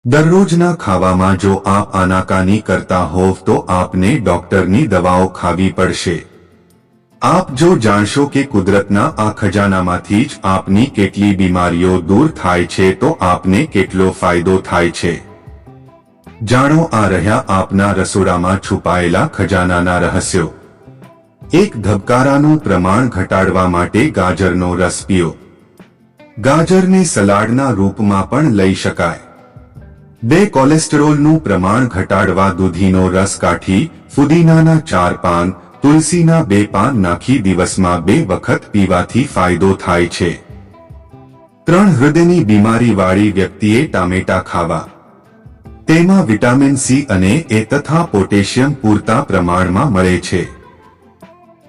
દરરોજના ખાવામાં જો આપ આનાકાની કરતા હોવ તો આપને ડોક્ટરની દવાઓ ખાવી પડશે। આપ જો જાણશો કે કુદરતના આ ખજાનામાંથી જ આપની કેટલી બીમારીઓ દૂર થાય છે તો આપને કેટલો ફાયદો થાય છે। જાણો આ રહ્યા આપના રસોડામાં છુપાયેલા ખજાનાના રહસ્યો। એક ધબકારાનું પ્રમાણ ઘટાડવા માટે ગાજરનો રસ પીઓ। ગાજરને સલાડના રૂપમાં પણ લઈ શકાય। 2 કોલેસ્ટેરોલનું પ્રમાણ ઘટાડવા દૂધીનો રસ કાઢી ફુદીનાના 4 પાન તુલસીના 2 પાન નાખી દિવસમાં 2 વખત પીવાથી ફાયદો થાય છે। 3 હૃદયની બીમારીવાળી વ્યક્તિએ ટામેટા ખાવા। તેમાં વિટામિન સી અને એ તથા પોટેશિયમ પૂરતા પ્રમાણમાં મળે છે।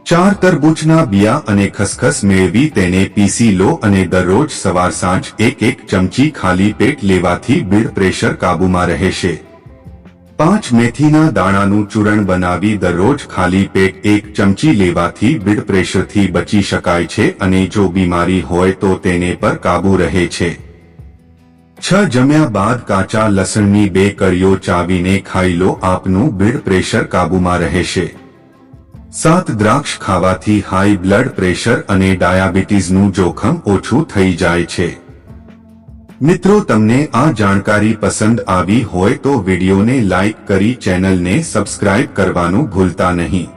4 તરબૂચના બિયા અને ખસખસ મેળવી તેને પીસી લો અને દરરોજ સવાર સાંજ 1-1 ચમચી ખાલી પેટ લેવાથી બ્લડ પ્રેશર કાબૂમાં રહેશે। 5 મેથીના દાણાનું ચૂર્ણ બનાવી દરરોજ ખાલી પેટ 1 ચમચી લેવાથી બ્લડ પ્રેશરથી બચી શકાય છે અને જો બીમારી હોય તો તેને પર કાબૂ રહે છે। 6 જમ્યા બાદ કાચા લસણની 2 કળીઓ ચાવીને ખાઈ લો, આપનું બ્લડ પ્રેશર કાબૂમાં રહેશે। 7 દ્રાક્ષ ખાવાથી હાઈ બ્લડ પ્રેશર અને ડાયાબિટીસનું જોખમ ઓછું થઈ જાય છે। મિત્રો, તમને આ જાણકારી પસંદ આવી હોય તો વિડીયોને લાઈક કરી ચેનલને સબસ્ક્રાઇબ કરવાનું ભૂલતા નહીં।